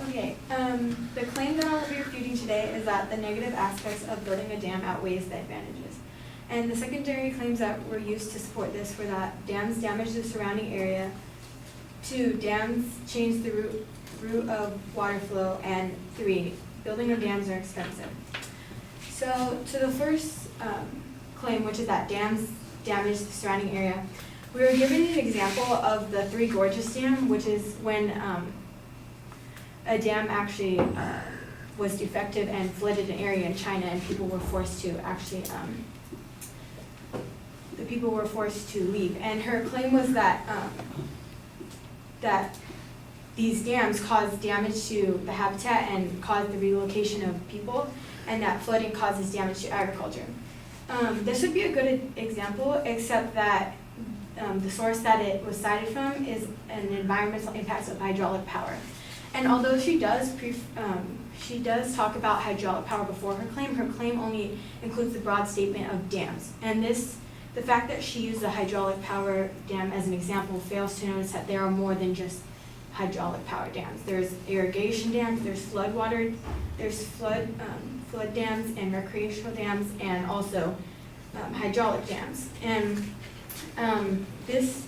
Okay, the claim that I'll be refuting today is that the negative aspects of building a dam outweighs the advantages. And the secondary claims that were used to support this were that dams damage the surrounding area, 2, dams change the route of water flow, and 3, building of dams are expensive. So to the first claim, which is that dams damage the surrounding area, we were given an example of the Three Gorges Dam, which is when a dam actually was defective and flooded an area in China, and people were forced to actually, the people were forced to leave. And her claim was that that these dams caused damage to the habitat and caused the relocation of people, and that flooding causes damage to agriculture. This would be a good example, except that the source that it was cited from is an environmental impacts of hydraulic power. And although she does talk about hydraulic power before her claim only includes the broad statement of dams. And the fact that she used the hydraulic power dam as an example fails to notice that there are more than just hydraulic power dams. There's irrigation dams, there's flood dams and recreational dams, and also hydraulic dams. And this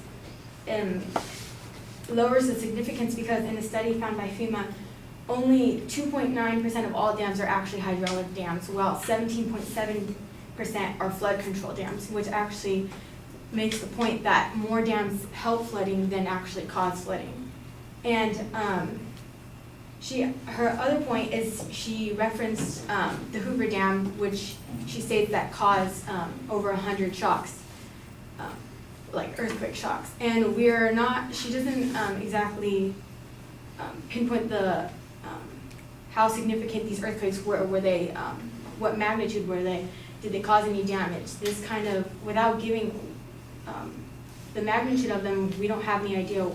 lowers the significance because in a study found by FEMA, only 2.9% of all dams are actually hydraulic dams, while 17.7% are flood control dams, which actually makes the point that more dams help flooding than actually cause flooding. And her other point is she referenced the Hoover Dam, which she states that caused over 100 shocks, like earthquake shocks. And she doesn't exactly pinpoint how significant these earthquakes were. Were they, what magnitude were they? Did they cause any damage? This kind of, without giving the magnitude of them, we don't have any idea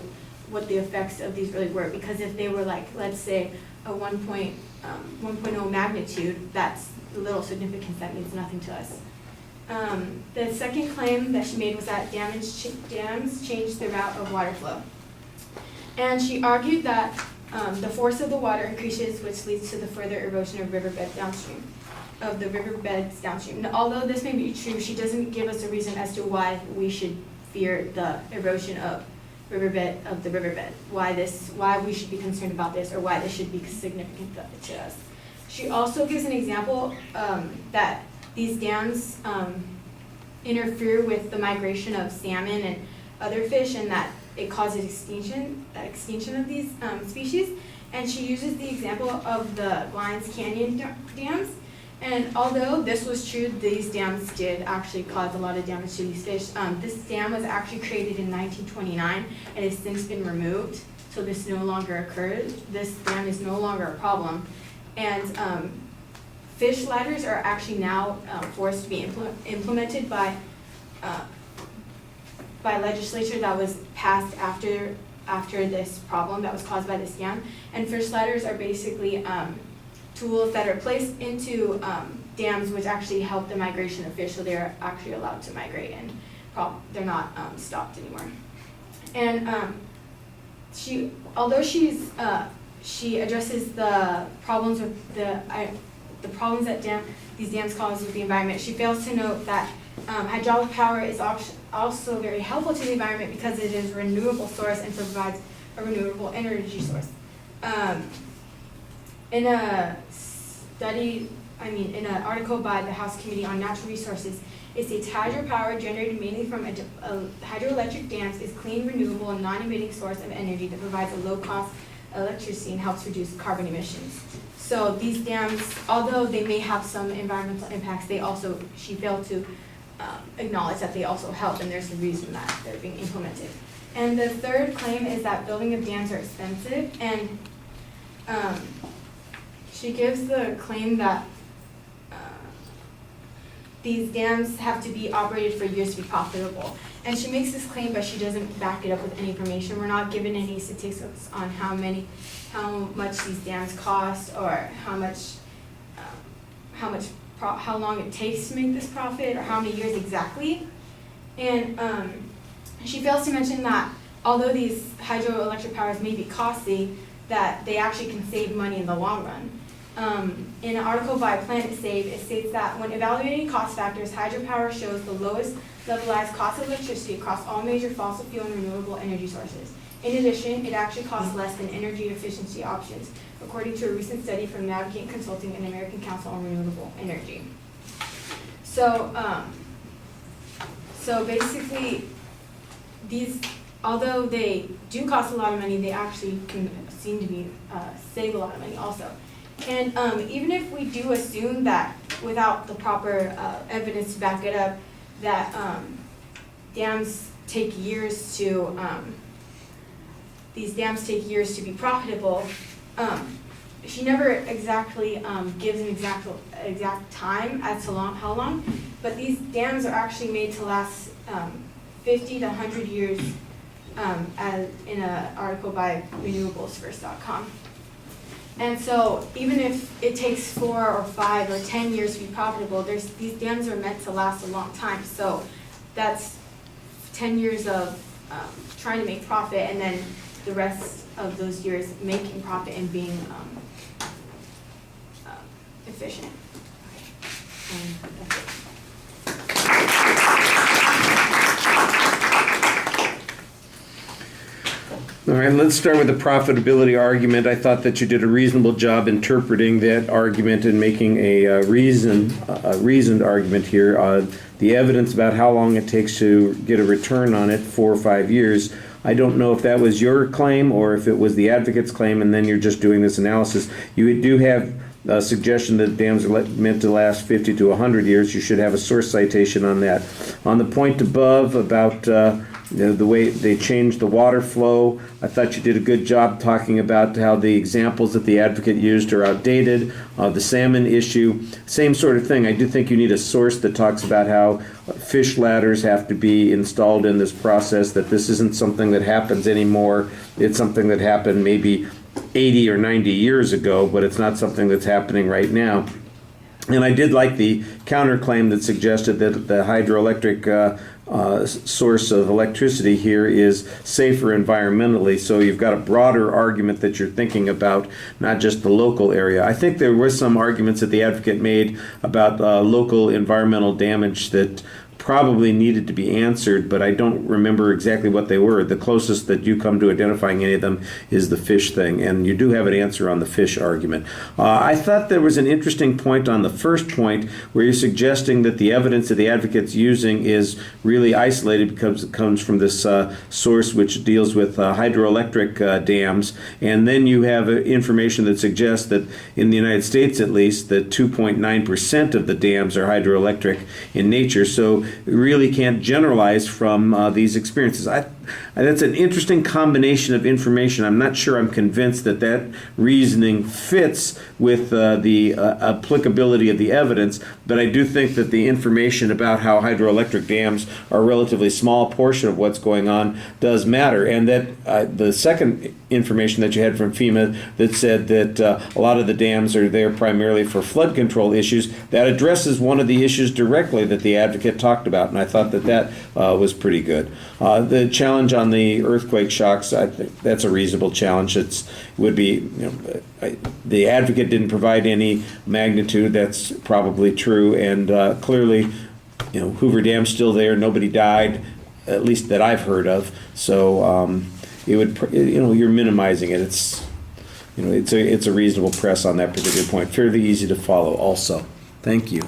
what the effects of these really were, because if they were like, let's say, a 1.0 magnitude, that's little significance, that means nothing to us. The second claim that she made was that dams change the route of water flow. And she argued that the force of the water increases, which leads to the further erosion of riverbeds downstream. Now, although this may be true, she doesn't give us a reason as to why we should fear the erosion of the riverbed, why we should be concerned about this, or why this should be significant to us. She also gives an example that these dams interfere with the migration of salmon and other fish, and that it causes extinction of these species. And she uses the example of the Glines Canyon dams. And although this was true, these dams did actually cause a lot of damage to these fish. This dam was actually created in 1929 and has since been removed, so this no longer occurs. This dam is no longer a problem. And fish ladders are actually now forced to be implemented by legislature that was passed after this problem that was caused by this dam. And fish ladders are basically tools that are placed into dams which actually help the migration of fish, so they're actually allowed to migrate and they're not stopped anymore. And although she addresses the problems with the problems that these dams cause with the environment, she fails to note that hydraulic power is also very helpful to the environment because it is a renewable source and provides a renewable energy source. In an article by the House Committee on Natural Resources, it states hydropower generated mainly from hydroelectric dams is clean, renewable, and non-emitting source of energy that provides a low-cost electricity and helps reduce carbon emissions. So these dams, although they may have some environmental impacts, she failed to acknowledge that they also help, and there's a reason that they're being implemented. And the third claim is that building of dams are expensive, and she gives the claim that these dams have to be operated for years to be profitable. And she makes this claim, but she doesn't back it up with any information. We're not given any statistics on how much these dams cost, or how long it takes to make this profit, or how many years exactly. And she fails to mention that although these hydroelectric powers may be costly, that they actually can save money in the long run. In an article by Planet Save, it states that when evaluating cost factors, hydropower shows the lowest levelized cost of electricity across all major fossil fuel and renewable energy sources. In addition, it actually costs less than energy efficiency options, according to a recent study from Navigate Consulting and American Council on Renewable Energy. So, so basically, these, although they do cost a lot of money, they actually can seem to be save a lot of money also. And even if we do assume that, without the proper evidence to back it up, that dams take years to these dams take years to be profitable, she never exactly gives an exact time as to how long, but these dams are actually made to last 50 to 100 years, as in an article by renewablesfirst.com. And so even if it takes 4 or 5 or 10 years to be profitable, these dams are meant to last a long time. So that's 10 years of trying to make profit, and then the rest of those years making profit and being efficient. Okay. And that's it. All right, let's start with the profitability argument. I thought that you did a reasonable job interpreting that argument and making a reasoned argument here. The evidence about how long it takes to get a return on it, 4 or 5 years, I don't know if that was your claim or if it was the advocate's claim, and then you're just doing this analysis. You do have a suggestion that dams are meant to last 50 to 100 years. You should have a source citation on that. On the point above about the way they changed the water flow, I thought you did a good job talking about how the examples that the advocate used are outdated. The salmon issue, same sort of thing. I do think you need a source that talks about how fish ladders have to be installed in this process, that this isn't something that happens anymore. It's something that happened maybe 80 or 90 years ago, but it's not something that's happening right now. And I did like the counterclaim that suggested that the hydroelectric source of electricity here is safer environmentally. So you've got a broader argument that you're thinking about, not just the local area. I think there were some arguments that the advocate made about local environmental damage that probably needed to be answered, but I don't remember exactly what they were. The closest that you come to identifying any of them is the fish thing, and you do have an answer on the fish argument. I thought there was an interesting point on the first point where you're suggesting that the evidence that the advocate's using is really isolated because it comes from this source which deals with hydroelectric dams, and then you have information that suggests that in the United States at least that 2.9% of the dams are hydroelectric in nature. So really can't generalize from these experiences. That's an interesting combination of information. I'm not sure I'm convinced that that reasoning fits with the applicability of the evidence, but I do think that the information about how hydroelectric dams are a relatively small portion of what's going on does matter, and that the second information that you had from FEMA that said that a lot of the dams are there primarily for flood control issues, that addresses one of the issues directly that the advocate talked about, and I thought that that was pretty good. The challenge on the earthquake shocks, I think that's a reasonable challenge. It would be, the advocate didn't provide any magnitude. That's probably true, and clearly, Hoover Dam's still there. Nobody died, at least that I've heard of. So it would, you're minimizing it. It's a reasonable press on that particular point. Fairly easy to follow. Also, thank you.